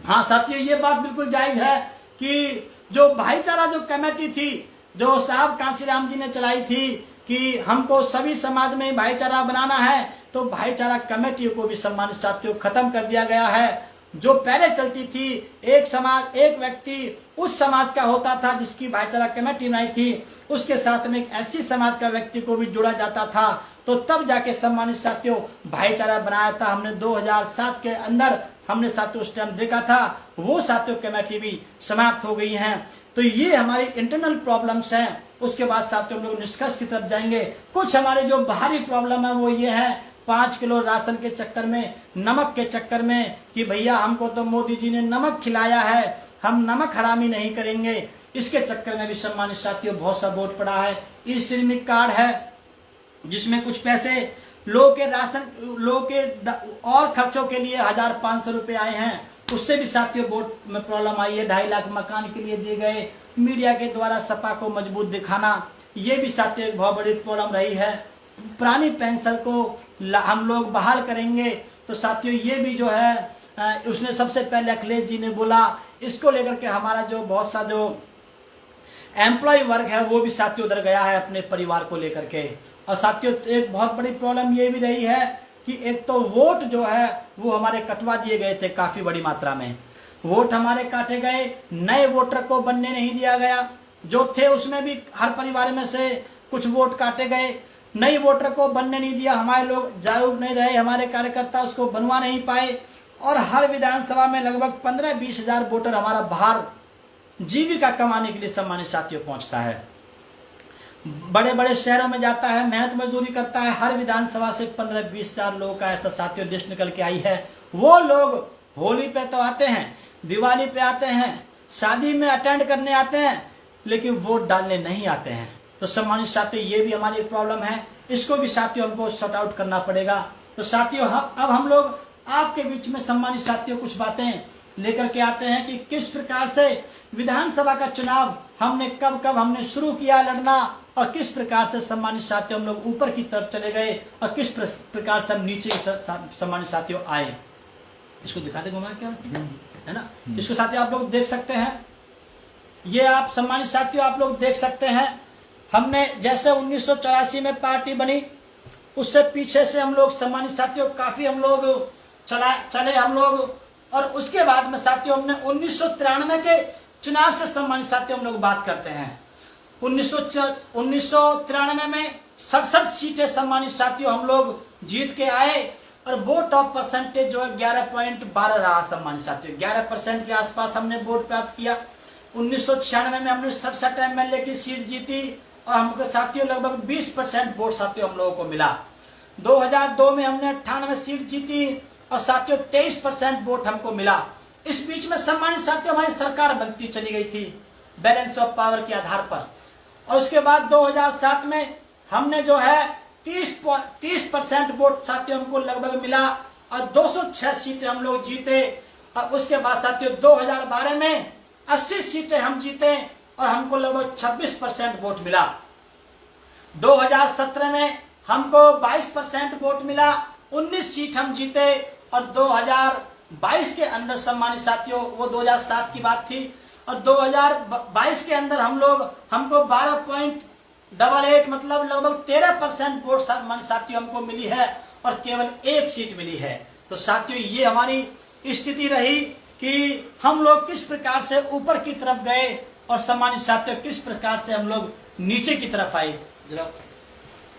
हाँ साथियों ये बात बिल्कुल जायज है कि जो भाईचारा जो कमेटी थी जो साहब कांशीराम जी ने चलाई थी कि हमको सभी समाज में भाईचारा बनाना है, तो भाईचारा कमेटियों को भी सम्मानित साथियों खत्म कर दिया गया है। जो पहले चलती थी एक समाज एक व्यक्ति उस समाज का होता था जिसकी भाईचारा कमेटी बनाई थी, उसके साथ में एक एससी समाज का व्यक्ति को भी जोड़ा जाता था, तो तब जाके सम्मानित साथियों भाईचारा बनाया था हमने 2007 के अंदर। हमने साथियों उस टाइम देखा था वो साथियों कमेटी भी समाप्त हो गई हैं। तो ये हमारी इंटरनल प्रॉब्लम्स हैं। उसके बाद साथियों हम लोग निष्कर्ष की तरफ जाएंगे। कुछ हमारे जो बाहरी प्रॉब्लम है वो ये है 5 किलो राशन के चक्कर में, नमक के चक्कर में कि भैया हमको तो मोदी जी ने नमक खिलाया है, हम नमक हरामी नहीं करेंगे। इसके चक्कर में भी सम्मानित साथियों बहुत सा वोट पड़ा है। ई श्रमिक कार्ड है जिसमें कुछ पैसे लोगों के राशन, लोगों के और खर्चों के लिए 1500 रुपये आए हैं, उससे भी साथियों वोट में प्रॉब्लम आई है। 2.5 लाख मकान के लिए दिए गए, मीडिया के द्वारा सपा को मजबूत दिखाना, ये भी साथियों एक बहुत बड़ी प्रॉब्लम रही है। पुरानी पेंशन को हम लोग बहाल करेंगे, तो साथियों ये भी जो है उसने सबसे पहले अखिलेश जी ने बोला, इसको लेकर के हमारा जो बहुत सा जो एम्प्लॉय वर्ग है वो भी साथियों उधर गया है अपने परिवार को लेकर के। और साथियों एक बहुत बड़ी प्रॉब्लम ये भी रही है कि एक तो वोट जो है वो हमारे कटवा दिए गए थे, काफी बड़ी मात्रा में वोट हमारे काटे गए, नए वोटर को बनने नहीं दिया गया, जो थे उसमें भी हर परिवार में से कुछ वोट काटे गए, नई वोटर को बनने नहीं दिया, हमारे लोग जागरूक नहीं रहे, हमारे कार्यकर्ता उसको बनवा नहीं पाए, और हर विधानसभा में लगभग 15-20 हजार वोटर हमारा बाहर जीविका कमाने के लिए सम्मानित साथियों पहुंचता है, बड़े बड़े शहरों में जाता है, मेहनत मजदूरी करता है। हर विधानसभा से 15-20 हजार लोगों का ऐसा साथियों लिस्ट निकल के आई है। वो लोग होली पे तो आते हैं, दिवाली पे आते हैं, शादी में अटेंड करने आते हैं, लेकिन वोट डालने नहीं आते हैं। तो सम्मानित साथियों ये भी हमारी एक प्रॉब्लम है, इसको भी साथियों हमको सॉर्ट आउट करना पड़ेगा। तो साथियों अब हम लोग आपके बीच में सम्मानित साथियों कुछ बातें लेकर के आते हैं कि किस प्रकार से विधानसभा का चुनाव हमने कब हमने शुरू किया लड़ना, और किस प्रकार से सम्मानित साथियों हम लोग ऊपर की तरफ चले गए, और किस प्रकार से हम नीचे सम्मानित साथियों आए। इसको दिखा दे घुमा क्या है ना, इसको साथियों आप लोग देख सकते हैं, ये आप सम्मानित साथियों आप लोग देख सकते हैं। हमने जैसे 1984 में पार्टी बनी, उससे पीछे से हम लोग सम्मानित साथियों काफी हम लोग चले हम लोग, और उसके बाद में साथियों हमने 1993 के चुनाव से सम्मानित साथियों हम लोग बात करते हैं। 1993 में 67 सीटें सम्मानित साथियों हम लोग जीत के आए, और वोट ऑफ परसेंटेज जो है 11.12 रहा सम्मानित साथियों, 11% के आसपास हमने वोट प्राप्त किया। 1996 में हमने 67 MLA की सीट जीती, और हमको साथियों लगभग 20% वोट साथियों हम लोगों को मिला। 2002 में हमने 98 सीट जीती, और साथियों 23% वोट हमको मिला। इस बीच में सम्मानित साथियों हमारी सरकार बनती चली गई थी बैलेंस ऑफ पावर के आधार पर, और उसके बाद 2007 में हमने जो है 30% वोट साथियों हमको लगभग मिला, और 206 सीटें हम लोग जीते। और उसके बाद साथियों 2012 में 80 सीटें हम जीते, और हमको लगभग 26% वोट मिला। 2017 में हमको 22% वोट मिला, 19 सीट हम जीते, और 2022 के अंदर सम्मानित साथियों, वो 2007 की बात थी, और 2022 के अंदर हमको 12.88 मतलब लगभग 13% वोट सम्मानित साथियों हमको मिली है, और केवल 1 सीट मिली है। तो साथियों ये हमारी स्थिति रही कि हम लोग किस प्रकार से ऊपर की तरफ गए, और सम्मानित साथियों किस प्रकार से हम लोग नीचे की तरफ आए।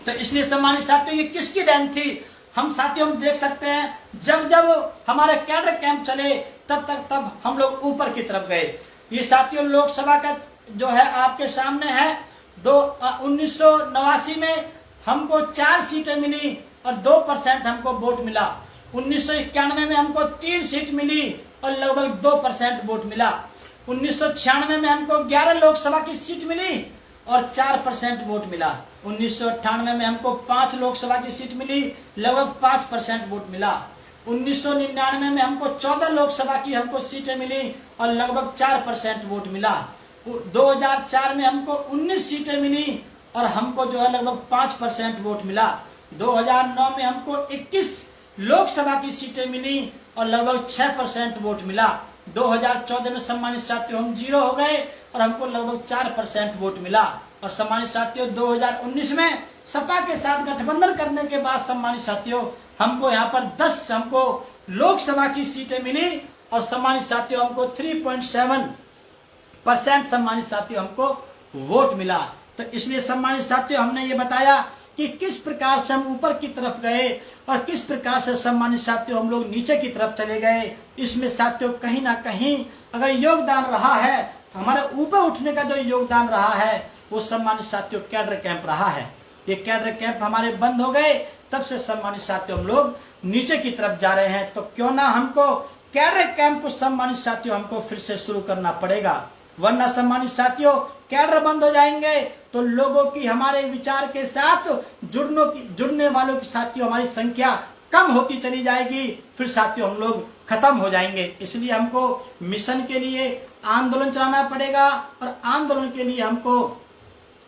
तो इसलिए सम्मानित साथियों ये किसकी देन थी, हम साथियों हम देख सकते हैं, जब हमारे कैडर कैंप चले तब हम लोग ऊपर की तरफ गए। ये साथियों लोकसभा का जो है आपके सामने है। 1989 में हमको 4 सीटें मिली, और 2% हमको वोट मिला। 1991 में हमको 3 सीट मिली, और लगभग 2% वोट मिला। 1996 में हमको 11 लोकसभा की सीट मिली, और 4% वोट मिला। 1998 में हमको 5 लोकसभा की सीट मिली, लगभग 5% वोट मिला। 1999 में हमको 14 लोकसभा की हमको सीटें मिली, और लगभग 4% वोट मिला। 2004 में हमको 19 सीटें मिली, और हमको जो है लगभग 5% वोट मिला। 2009 में हमको 21 लोकसभा की सीटें मिली, और लगभग 6% वोट मिला। 2014 में सम्मानित साथियों हम 0 हो गए, और हमको लगभग 4% वोट मिला। और सम्मानित साथियों 2019 में सपा के साथ गठबंधन करने के बाद सम्मानित साथियों हमको यहाँ पर 10 हमको लोकसभा की सीटें मिली, और सम्मानित साथियों हमको 3.7% सम्मानित साथियों हमको वोट मिला। तो इसलिए सम्मानित साथियों हमने ये बताया कि किस प्रकार से हम ऊपर की तरफ गए, और किस प्रकार से सम्मानित साथियों हम लोग नीचे की तरफ चले गए। इसमें साथियों कहीं ना कहीं अगर योगदान रहा है, हमारे ऊपर उठने का जो योगदान रहा है, वो सम्मानित साथियों कैडर कैंप रहा है। ये कैडर कैंप हमारे बंद हो गए, तब से सम्मानित साथियों हम लोग नीचे की तरफ जा रहे हैं। तो क्यों ना हमको कैडर कैंप को सम्मानित साथियों हमको फिर से शुरू करना पड़ेगा, वरना सम्मानित साथियों कैडर बंद हो जाएंगे तो लोगों की हमारे विचार के साथ जुड़ने वालों की साथियों हमारी संख्या कम होती चली जाएगी, फिर साथियों हम लोग खत्म हो जाएंगे। इसलिए हमको मिशन के लिए आंदोलन चलाना पड़ेगा और आंदोलन के लिए हमको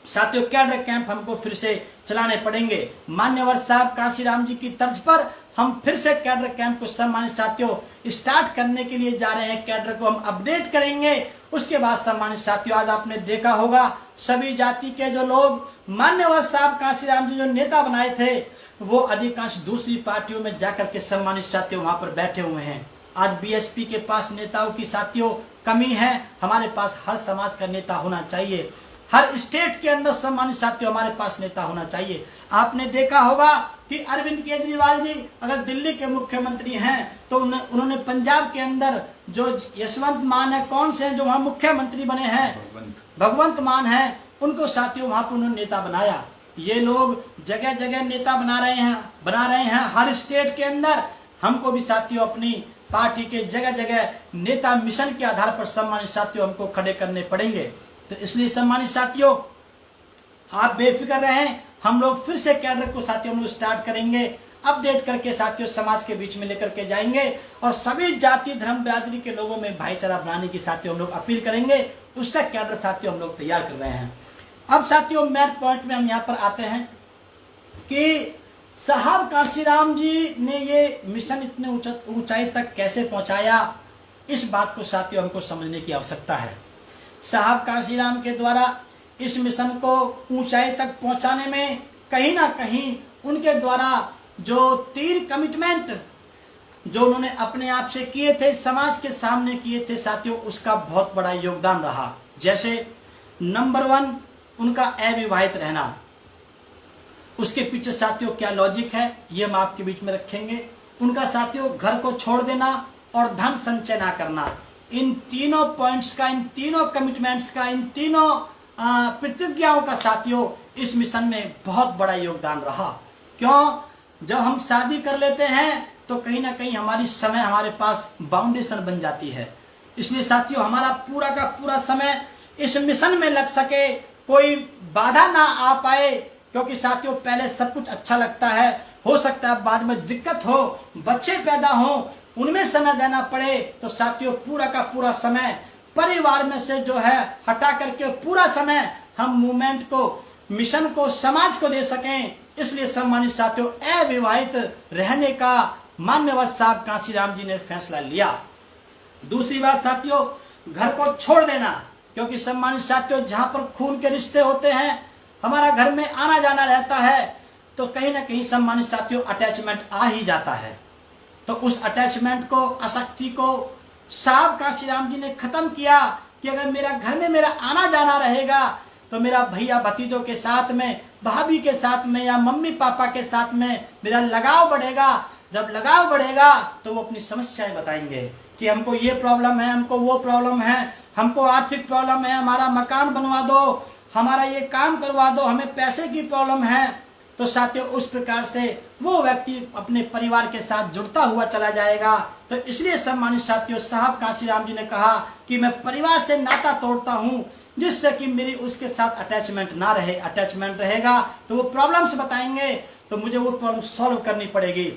साथियों कैडर कैंप हमको फिर से चलाने पड़ेंगे। मान्यवर साहब कांशीराम जी की तर्ज पर हम फिर से कैडर कैंप को सम्मानित साथियों स्टार्ट करने के लिए जा रहे हैं। कैडर को हम अपडेट करेंगे। उसके बाद सम्मानित साथियों आज आपने देखा होगा सभी जाति के जो लोग मान्यवर साहब कांशीराम जी जो नेता बनाए थे वो अधिकांश दूसरी पार्टियों में जाकर के सम्मानित साथियों वहां पर बैठे हुए हैं। आज बीएसपी के पास नेताओं की साथियों कमी है। हमारे पास हर समाज का नेता होना चाहिए। हर स्टेट के अंदर सम्मानित साथियों हमारे पास नेता होना चाहिए। आपने देखा होगा कि अरविंद केजरीवाल जी अगर दिल्ली के मुख्यमंत्री हैं तो उन्होंने पंजाब के अंदर जो यशवंत मान है, कौन से हैं जो वहां मुख्यमंत्री बने हैं, भगवंत मान है, उनको साथियों वहां पर उन्होंने नेता बनाया। ये लोग जगह जगह नेता बना रहे हैं हर स्टेट के अंदर। हमको भी साथियों अपनी पार्टी के जगह जगह नेता मिशन के आधार पर सम्मानित साथियों हमको खड़े करने पड़ेंगे। तो इसलिए सम्मानित साथियों आप बेफिक्र रहें, हम लोग फिर से कैडर को साथियों हम लोग स्टार्ट करेंगे, अपडेट करके साथियों समाज के बीच में लेकर के जाएंगे और सभी जाति धर्म बिरादरी के लोगों में भाईचारा बनाने की साथियों हम लोग अपील करेंगे। उसका कैडर साथियों हम लोग तैयार कर रहे हैं। अब साथियों मेन पॉइंट में हम यहाँ पर आते हैं कि साहब कांशीराम जी ने ये मिशन इतने ऊंचाई तक कैसे पहुंचाया, इस बात को साथियों हमको समझने की आवश्यकता है। साहब कांशीराम के द्वारा इस मिशन को ऊंचाई तक पहुंचाने में कहीं ना कहीं उनके द्वारा जो 3 कमिटमेंट जो उन्होंने अपने आप से किए थे, समाज के सामने किए थे साथियों, उसका बहुत बड़ा योगदान रहा। जैसे नंबर 1 उनका अविवाहित रहना। उसके पीछे साथियों क्या लॉजिक है ये हम आपके बीच में रखेंगे। उनका साथियों घर को छोड़ देना और धन संचय ना करना। इन तीनों पॉइंट्स का, इन तीनों कमिटमेंट्स का, इन तीनों प्रतिज्ञाओं का साथियों इस मिशन में बहुत बड़ा योगदान रहा। क्यों? जब हम शादी कर लेते हैं तो कहीं ना कहीं हमारी समय हमारे पास बाउंडेशन बन जाती है। इसलिए साथियों हमारा पूरा का पूरा समय इस मिशन में लग सके, कोई बाधा ना आ पाए, क्योंकि साथियों पहले सब कुछ अच्छा लगता है, हो सकता है बाद में दिक्कत हो, बच्चे पैदा हो, उनमें समय देना पड़े, तो साथियों पूरा का पूरा समय परिवार में से जो है हटा करके पूरा समय हम मूवमेंट को, मिशन को, समाज को दे सकें। इसलिए सम्मानित साथियों अविवाहित रहने का मान्यवर साहब कांशीराम जी ने फैसला लिया। दूसरी बात साथियों घर को छोड़ देना, क्योंकि सम्मानित साथियों जहां पर खून के रिश्ते होते हैं, हमारा घर में आना जाना रहता है, तो कहीं ना कहीं सम्मानित साथियों अटैचमेंट आ ही जाता है। तो उस अटैचमेंट को, आसक्ति को साहब कांशीराम जी ने खत्म किया कि अगर मेरा घर में मेरा आना जाना रहेगा तो मेरा भैया भतीजों के साथ में, भाभी के साथ में या मम्मी पापा के साथ में मेरा लगाव बढ़ेगा। जब लगाव बढ़ेगा तो वो अपनी समस्याएं बताएंगे कि हमको ये प्रॉब्लम है, हमको वो प्रॉब्लम है, हमको आर्थिक प्रॉब्लम है, हमारा मकान बनवा दो, हमारा ये काम करवा दो, हमें पैसे की प्रॉब्लम है। तो साथियों उस प्रकार से वो व्यक्ति अपने परिवार के साथ जुड़ता हुआ चला जाएगा। तो इसलिए सम्मानित साथियों साहब कांशीराम जी ने कहा कि मैं परिवार से नाता तोड़ता हूं, जिससे कि मेरी उसके साथ अटैचमेंट ना रहे। अटैचमेंट रहेगा तो वो प्रॉब्लम्स बताएंगे, तो मुझे वो प्रॉब्लम सॉल्व करनी पड़ेगी।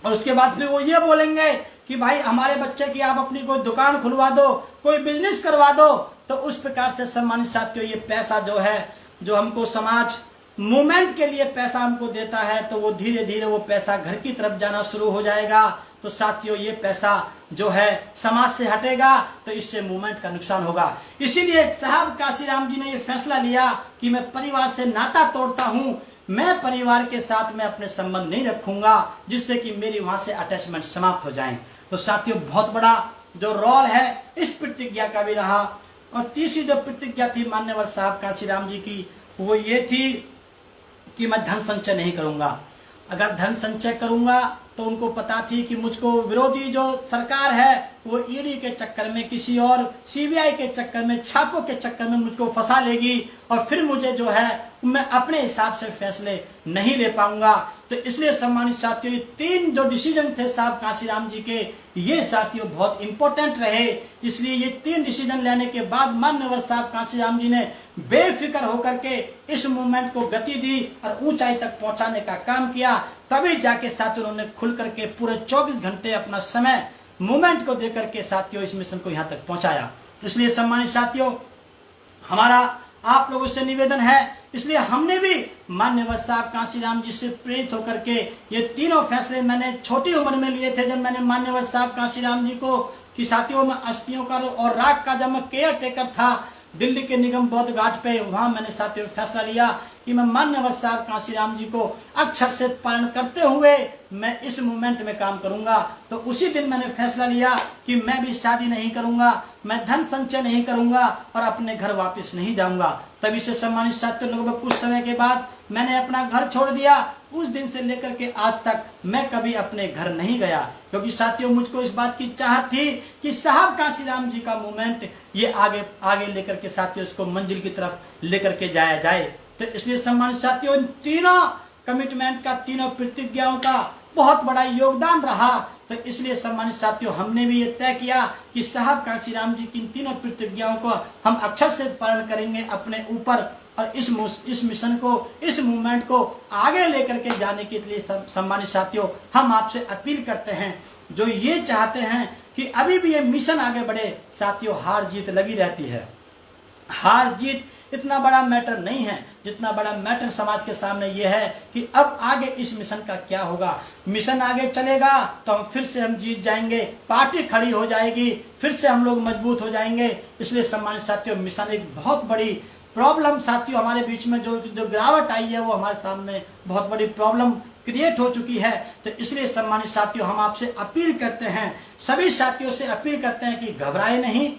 और उसके बाद फिर वो ये बोलेंगे कि भाई हमारे बच्चे की आप अपनी कोई दुकान खुलवा दो, कोई बिजनेस करवा दो। तो उस प्रकार से सम्मानित साथियों ये पैसा जो है, जो हमको समाज मूवमेंट के लिए पैसा हमको देता है, तो वो धीरे धीरे वो पैसा घर की तरफ जाना शुरू हो जाएगा। तो साथियों ये पैसा जो है समाज से हटेगा, तो इससे मूवमेंट का नुकसान होगा। इसीलिए साहब कांशीराम जी ने ये फैसला लिया कि मैं परिवार से नाता तोड़ता हूं, मैं परिवार के साथ में अपने संबंध नहीं रखूंगा, जिससे कि मेरी वहां से अटैचमेंट समाप्त हो जाए। तो साथियों बहुत बड़ा जो रोल है इस प्रतिज्ञा का भी रहा। और तीसरी जो प्रतिज्ञा थी मान्यवर साहब कांशीराम जी की, वो ये थी कि मैं धन संचय नहीं करूंगा। अगर धन संचय करूंगा तो उनको पता थी कि मुझको विरोधी जो सरकार है वो ईडी के चक्कर में, किसी और सीबीआई के चक्कर में, छापों के चक्कर में मुझको फंसा लेगी और फिर मुझे जो है मैं अपने हिसाब से फैसले नहीं ले पाऊंगा। तो इसलिए सम्मानित साथियों, ये 3 जो डिसीजन थे साहब कांशीराम जी के, ये साथियों बहुत इंपॉर्टेंट रहे। इसलिए ये 3 डिसीजन लेने के बाद मान्यवर साहब कांशीराम जी ने बेफिक्र होकर के इस मूवमेंट को गति दी और ऊंचाई तक पहुंचाने का काम किया। तभी जाके साथियों उन्होंने खुल करके पूरे 24 घंटे अपना समय मूवमेंट को देकर के साथियों इस मिशन को यहाँ तक पहुंचाया। इसलिए सम्मानित साथियों, हमारा आप लोगों से निवेदन है, इसलिए हमने भी मान्यवर साहब कांशीराम जी से प्रेरित होकर के ये तीनों फैसले मैंने छोटी उम्र में लिए थे। जब मैंने मान्यवर साहब कांशीराम जी को कि साथियों में अस्थियों का और राख का जब मैं केयर टेकर था दिल्ली के निगम बौद्ध घाट पे, वहां मैंने साथियों फैसला लिया कि मैं मान्यवर साहब कांशीराम जी को अक्षर से पालन करते हुए मैं इस मूवमेंट में काम करूंगा। तो उसी दिन मैंने फैसला लिया कि मैं भी शादी नहीं करूंगा, मैं धन संचय नहीं करूंगा और अपने घर वापस नहीं जाऊंगा। तभी से सम्मानित साथियों, लगभग कुछ समय के बाद मैंने अपना घर छोड़ दिया। उस दिन से लेकर के आज तक मैं कभी अपने घर नहीं गया, क्योंकि साथियों मुझको इस बात की चाहत थी कि साहब कांशीराम जी का मूवमेंट ये आगे आगे लेकर के साथियों इसको मंजिल की तरफ लेकर के जाया जाए। तो इसलिए सम्मानित साथियों, इन तीनों कमिटमेंट का, तीनों प्रतिज्ञाओं का बहुत बड़ा योगदान रहा। तो इसलिए सम्मानित साथियों, हमने भी ये तय किया कि साहब कांशीराम जी की इन तीनों प्रतिज्ञाओं को हम अक्षर से पालन करेंगे अपने ऊपर और इस मिशन को, इस मूवमेंट को आगे लेकर के जाने के लिए सम्मानित साथियों हम आपसे अपील करते हैं, जो ये चाहते हैं कि अभी भी ये मिशन आगे बढ़े। साथियों, हार जीत लगी रहती है, हार जीत इतना बड़ा मैटर नहीं है, जितना बड़ा मैटर समाज के सामने यह है कि अब आगे इस मिशन का क्या होगा। मिशन आगे चलेगा तो हम फिर से हम जीत जाएंगे, पार्टी खड़ी हो जाएगी, फिर से हम लोग मजबूत हो जाएंगे। इसलिए सम्मानित साथियों, मिशन एक बहुत बड़ी प्रॉब्लम साथियों हमारे बीच में जो गिरावट आई है वो हमारे सामने बहुत बड़ी प्रॉब्लम क्रिएट हो चुकी है। तो इसलिए सम्मानित साथियों, हम आपसे अपील करते हैं, सभी साथियों से अपील करते हैं कि घबराए नहीं।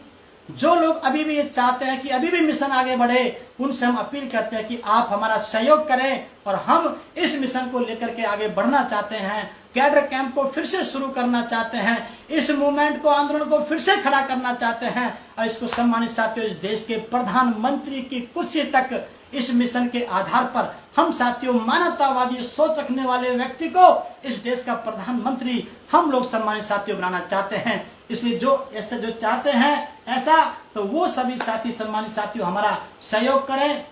जो लोग अभी भी ये चाहते हैं कि अभी भी मिशन आगे बढ़े, उनसे हम अपील करते हैं कि आप हमारा सहयोग करें और हम इस मिशन को लेकर के आगे बढ़ना चाहते हैं। कैडर कैंप को फिर से शुरू करना चाहते हैं, इस मूवमेंट को, आंदोलन को फिर से खड़ा करना चाहते हैं और इसको सम्मानित साथियों इस देश के प्रधानमंत्री की कुर्सी तक इस मिशन के आधार पर हम साथियों मानवतावादी सोच रखने वाले व्यक्ति को इस देश का प्रधानमंत्री हम लोग सम्मानित साथियों बनाना चाहते हैं। इसलिए जो ऐसे जो चाहते हैं ऐसा, तो वो सभी साथी सम्मानित साथियों हमारा सहयोग करें।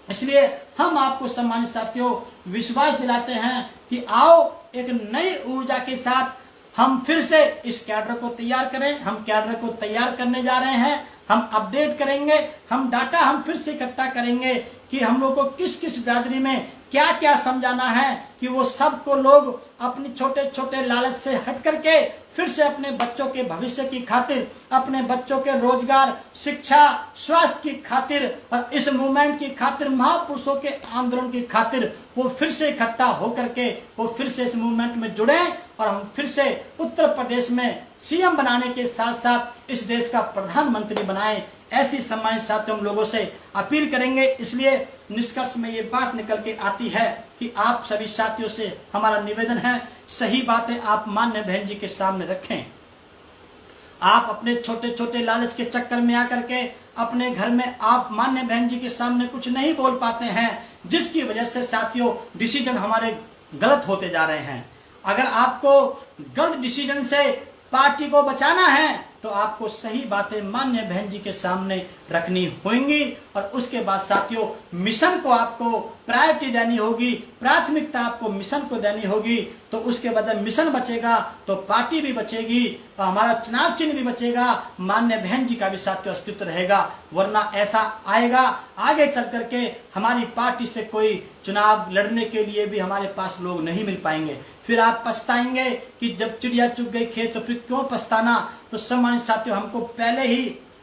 इसलिए हम आपको सम्मानित साथियों विश्वास दिलाते हैं कि आओ एक नई ऊर्जा के साथ हम फिर से इस कैडर को तैयार करें। हम कैडर को तैयार करने जा रहे हैं, हम अपडेट करेंगे, हम डाटा हम फिर से इकट्ठा करेंगे कि हम लोग को किस किस बिरादरी में क्या क्या समझाना है, कि वो सबको लोग अपने छोटे छोटे लालच से हट करके फिर से अपने बच्चों के भविष्य की खातिर, अपने बच्चों के रोजगार, शिक्षा, स्वास्थ्य की खातिर और इस मूवमेंट की खातिर, महापुरुषों के आंदोलन की खातिर वो फिर से इकट्ठा होकर के वो फिर से इस मूवमेंट में जुड़े और हम फिर से उत्तर प्रदेश में सीएम बनाने के साथ साथ इस देश का प्रधानमंत्री बनाएं। ऐसी सम्मानित साथियों हम लोगों से अपील करेंगे। इसलिए निष्कर्ष में ये बात निकल के आती है कि आप सभी साथियों से हमारा निवेदन है, सही बातें आप मान्य बहन जी के सामने रखें। आप अपने छोटे छोटे लालच के चक्कर में आकर के अपने घर में आप मान्य बहन जी के सामने कुछ नहीं बोल पाते हैं, जिसकी वजह से साथियों डिसीजन हमारे गलत होते जा रहे हैं। अगर आपको गलत डिसीजन से पार्टी को बचाना है तो आपको सही बातें मान्य बहन जी के सामने रखनी होंगी और उसके बाद साथियों मिशन को आपको प्रायोरिटी देनी होगी, प्राथमिकता आपको मिशन को देनी होगी। तो उसके बाद जब मिशन बचेगा तो पार्टी भी बचेगी और हमारा चुनाव चिन्ह भी बचेगा, मान्य बहन जी का भी साथियों अस्तित्व रहेगा। वरना ऐसा आएगा आगे चल करके हमारी पार्टी से कोई चुनाव लड़ने के लिए भी हमारे पास लोग नहीं मिल पाएंगे। फिर आप पछताएंगे कि जब चिड़िया चुग गई खेत तो फिर क्यों पछताना। तो सम्मानित साथियों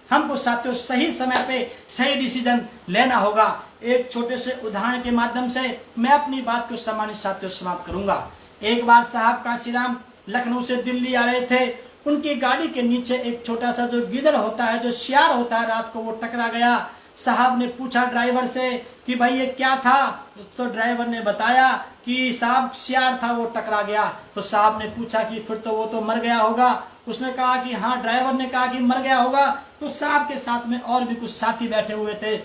हमको साथियों सही समय पे सही डिसीजन लेना होगा। एक छोटे से उदाहरण के माध्यम से मैं अपनी बात को सम्मानित साथियों समाप्त करूंगा। एक बार साहब कांशीराम लखनऊ से दिल्ली आ रहे थे, उनकी गाड़ी के नीचे एक छोटा सा जो गीदड़ होता है, जो सियार होता है, रात को वो टकरा गया। साहब ने पूछा ड्राइवर से कि भाई ये क्या था, तो ड्राइवर ने बताया कि साहब सियार था, वो टकरा गया। तो साहब ने पूछा कि फिर तो वो तो मर गया होगा। उसने कहा कि हाँ, ड्राइवर ने कहा कि मर गया होगा। तो साहब के साथ में और भी कुछ साथी बैठे हुए थे।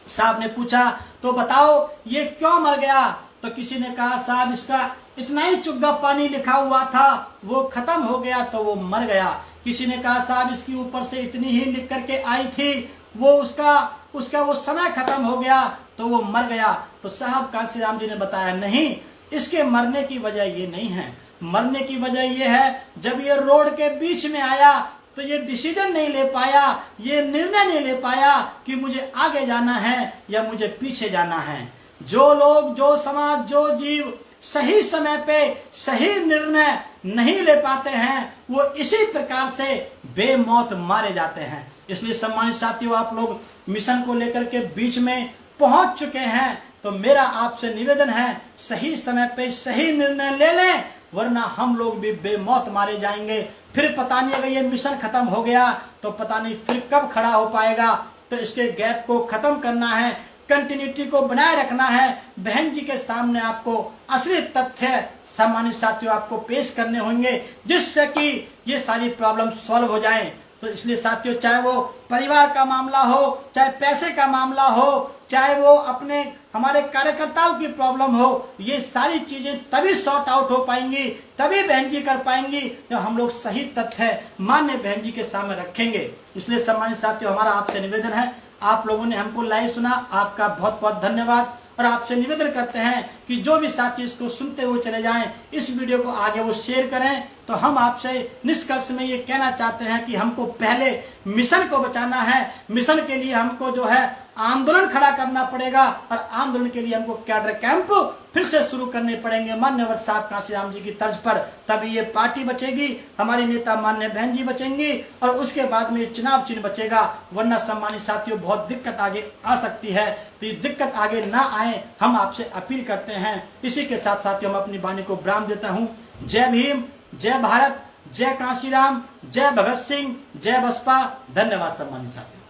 साहब ने पूछा तो बताओ ये क्यों मर गया? तो किसी ने कहा साहब इसका इतना ही चुग्गा पानी लिखा हुआ था, वो खत्म हो गया तो वो मर गया। किसी ने कहा साहब इसके ऊपर से इतनी ही लिख करके आई थी, वो उसका वो समय खत्म हो गया तो वो मर गया। तो साहब कांसीराम जी ने बताया नहीं, इसके मरने की वजह ये नहीं है। मरने की वजह ये है जब ये रोड के बीच में आया तो ये डिसीजन नहीं ले पाया, ये निर्णय नहीं ले पाया कि मुझे आगे जाना है या मुझे पीछे जाना है। जो लोग, जो समाज, जो जीव सही समय पे सही निर्णय नहीं ले पाते हैं वो इसी प्रकार से बेमौत मारे जाते हैं। इसलिए सम्मानित साथियों, आप लोग मिशन को लेकर के बीच में पहुंच चुके हैं, तो मेरा आपसे निवेदन है सही समय पे सही निर्णय ले लें, वरना हम लोग भी बेमौत मारे जाएंगे। फिर पता नहीं अगर ये मिशन खत्म हो गया तो पता नहीं फिर कब खड़ा हो पाएगा। तो इसके गैप को खत्म करना है, कंटिन्यूटी को बनाए रखना है। बहन जी के सामने आपको असली तथ्य सम्मानित साथियों आपको पेश करने होंगे जिससे कि ये सारी प्रॉब्लम सॉल्व हो जाएं। तो इसलिए साथियों, चाहे वो परिवार का मामला हो, चाहे पैसे का मामला हो, चाहे वो अपने हमारे कार्यकर्ताओं की प्रॉब्लम हो, ये सारी चीजें तभी सॉर्ट आउट हो पाएंगी, तभी बहन जी कर पाएंगी जब हम लोग सही तथ्य मान्य बहन जी के सामने रखेंगे। इसलिए सम्मानित साथियों, हमारा आपसे निवेदन है, आप लोगों ने हमको लाइव सुना, आपका बहुत बहुत धन्यवाद। और आपसे निवेदन करते हैं कि जो भी साथी इसको सुनते हुए चले जाएं, इस वीडियो को आगे वो शेयर करें। तो हम आपसे निष्कर्ष में ये कहना चाहते हैं कि हमको पहले मिशन को बचाना है। मिशन के लिए हमको जो है आंदोलन खड़ा करना पड़ेगा और आंदोलन के लिए हमको कैडर कैंप फिर से शुरू करने पड़ेंगे मान्यवर साहब कांसीराम जी की तर्ज पर। तभी ये पार्टी बचेगी, हमारी नेता मान्य बहन जी बचेंगी और उसके बाद में चुनाव चिन्ह बचेगा। वरना सम्मानित साथियों, बहुत दिक्कत आगे आ सकती है। तो ये दिक्कत आगे ना आए, हम आपसे अपील करते हैं। इसी के साथ साथियों, हम अपनी वाणी को विराम देता हूँ। जय भीम, जय भारत, जय कांसीराम, जय भगत सिंह, जय बसपा। धन्यवाद सम्मानित साथियों।